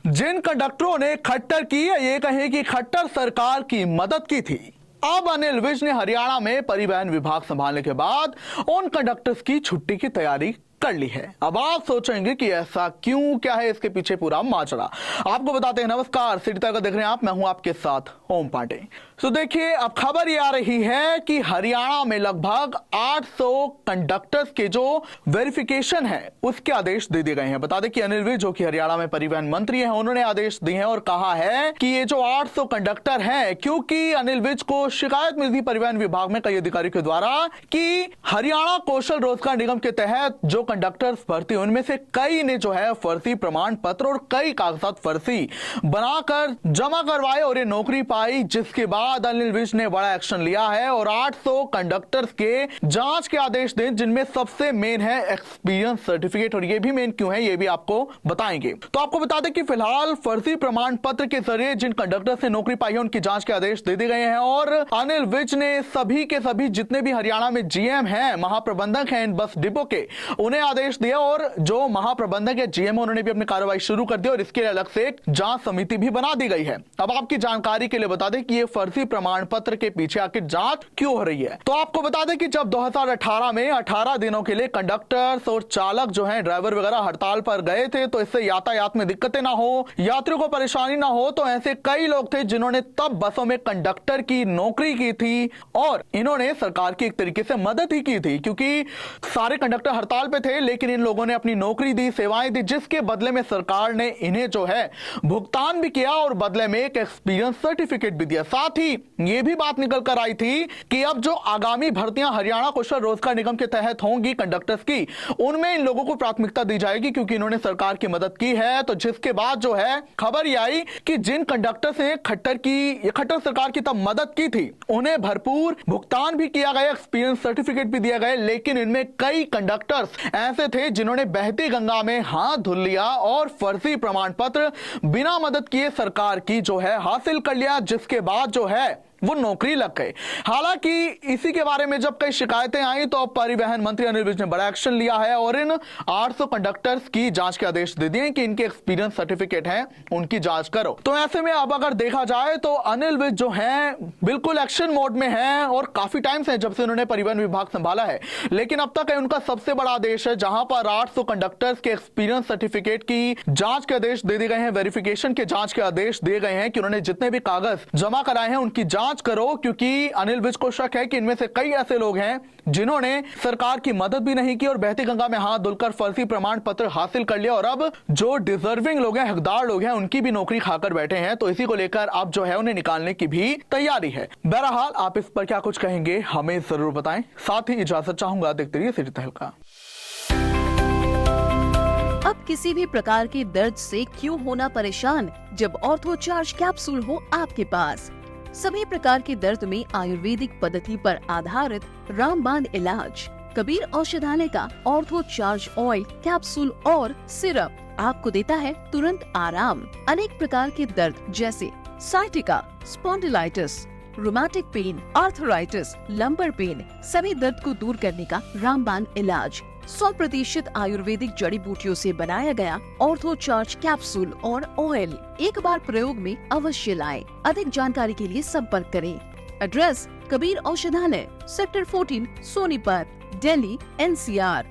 जिन कंडक्टरों ने खट्टर की या ये कहें कि खट्टर सरकार की मदद की थी, अब अनिल विज ने हरियाणा में परिवहन विभाग संभालने के बाद उन कंडक्टर्स की छुट्टी की तैयारी कर ली है। अब आप सोचेंगे कि ऐसा क्यों, क्या है इसके पीछे पूरा माजरा। आपको बताते हैं। नमस्कार, सिटी तक देख रहे हैं आप, मैं हूं आपके साथ ओम पांडे। तो देखिए, अब खबर ये आ रही है कि हरियाणा में लगभग 800 कंडक्टर्स के जो वेरिफिकेशन है उसके आदेश दे दिए गए हैं। बता दें कि अनिल विज, जो कि हरियाणा में परिवहन मंत्री हैं, उन्होंने आदेश दिए हैं और कहा है कि ये जो 800 कंडक्टर हैं, क्योंकि अनिल विज को शिकायत मिली थी परिवहन विभाग में कई अधिकारियों के द्वारा कि हरियाणा कौशल रोजगार निगम के तहत जो कंडक्टर्स भर्ती, उनमें से कई ने जो है फर्जी प्रमाण पत्र और कई कागजात फर्जी बनाकर जमा करवाए और ये नौकरी पाई, जिसके बाद अनिल विज ने बड़ा एक्शन लिया है और 800 कंडक्टर्स के जांच के आदेश दिए, जिनमें सबसे मेन है एक्सपीरियंस सर्टिफिकेट। और ये भी मेन क्यों है ये भी आपको बताएंगे। तो आपको बता दें कि फिलहाल फर्जी प्रमाण पत्र के जरिए जिन कंडक्टर्स ने नौकरी पाई है उनकी जांच के आदेश दे दिए गए हैं और अनिल विज ने सभी के सभी जितने भी हरियाणा में जीएम हैं, महाप्रबंधक हैं इन बस डिपो के, उन्हें आदेश दिया और जो महाप्रबंधक या जीएम उन्होंने भी अपनी कार्रवाई शुरू कर दी और इसके लिए अलग से एक जांच समिति भी बना दी गई है। अब आपकी जानकारी के लिए बता दें कि ये फर्जी प्रमाण पत्र के पीछे आखिर जांच क्यों हो रही है। तो आपको बता दें कि जब 2018 में 18 दिनों के लिए कंडक्टर्स और चालक जो हैं, ड्राइवर वगैरह हड़ताल पर गए थे, तो इससे यातायात में दिक्कतें ना हो, यात्रियों को परेशानी ना हो, तो ऐसे कई लोग थे जिन्होंने तब बसों में कंडक्टर की नौकरी की थी और इन्होंने सरकार की एक तरीके से मदद ही की थी, क्योंकि सारे कंडक्टर हड़ताल पे थे, लेकिन इन लोगों ने अपनी नौकरी दी, सेवाएं दी, जिसके बदले में सरकार ने इन्हें जो है भुगतान भी किया और बदले में एक एक्सपीरियंस सर्टिफिकेट भी दिया। साथ ही यह भी बात निकल कर आई थी कि अब जो आगामी भर्तियां हरियाणा कौशल रोजगार निगम के तहत होंगी कंडक्टर्स की, उनमें इन लोगों को प्राथमिकता दी जाएगी, क्योंकि इन्होंने सरकार की मदद की है। तो जिसके बाद जो है खबर यह आई कि जिन कंडक्टर्स ने खट्टर सरकार की तब मदद की थी, उन्हें भरपूर भुगतान भी किया गया, एक्सपीरियंस सर्टिफिकेट भी दिया गया, लेकिन इनमें कई कंडक्टर्स ऐसे थे जिन्होंने बहती गंगा में हाथ धुल लिया और फर्जी प्रमाण पत्र बिना मदद किए सरकार की जो है हासिल कर लिया, जिसके बाद जो है वो नौकरी लग गए। हालांकि इसी के बारे में जब कई शिकायतें आई तो अब परिवहन मंत्री अनिल विज ने बड़ा एक्शन लिया है और इन 800 कंडक्टर्स की जांच के आदेश दे दिए कि इनके एक्सपीरियंस सर्टिफिकेट हैं, उनकी जांच करो। तो ऐसे में अब अगर देखा जाए तो अनिल विज जो हैं बिल्कुल एक्शन मोड में हैं और काफी टाइम से जब से उन्होंने परिवहन विभाग संभाला है, लेकिन अब तक उनका सबसे बड़ा आदेश है जहां पर 800 कंडक्टर्स के एक्सपीरियंस सर्टिफिकेट की जांच के आदेश दे दिए गए हैं, वेरिफिकेशन के जांच के आदेश दिए गए हैं कि उन्होंने जितने भी कागज जमा कराए हैं उनकी जांच करो, क्योंकि अनिल विज को शक है कि इनमें से कई ऐसे लोग हैं जिन्होंने सरकार की मदद भी नहीं की और बहती गंगा में हाथ धुलकर फर्जी प्रमाण पत्र हासिल कर लिया और अब जो डिजर्विंग लोग हैं, हकदार लोग हैं, उनकी भी नौकरी खाकर बैठे हैं। तो इसी को लेकर अब जो है उन्हें निकालने की भी तैयारी है। बहरहाल आप इस पर क्या कुछ कहेंगे हमें जरूर बताएं। साथ ही इजाजत चाहूंगा, देखते रहिए सिटी तहलका। अब किसी भी प्रकार के दर्द से क्यों होना परेशान, जब ऑर्थो चार्ज कैप्सूल हो आपके पास। सभी प्रकार के दर्द में आयुर्वेदिक पद्धति पर आधारित रामबाण इलाज। कबीर औषधालय का ऑर्थो चार्ज ऑयल, कैप्सूल और सिरप आपको देता है तुरंत आराम। अनेक प्रकार के दर्द जैसे sciatica, spondylitis, rheumatic pain, arthritis, lumbar pain, सभी दर्द को दूर करने का रामबाण इलाज 100% आयुर्वेदिक जड़ी बूटियों से बनाया गया ऑर्थो चार्ज कैप्सूल और ऑयल एक बार प्रयोग में अवश्य लाएं। अधिक जानकारी के लिए संपर्क करें। एड्रेस: कबीर औषधालय, सेक्टर 14, सोनीपत, दिल्ली, NCR।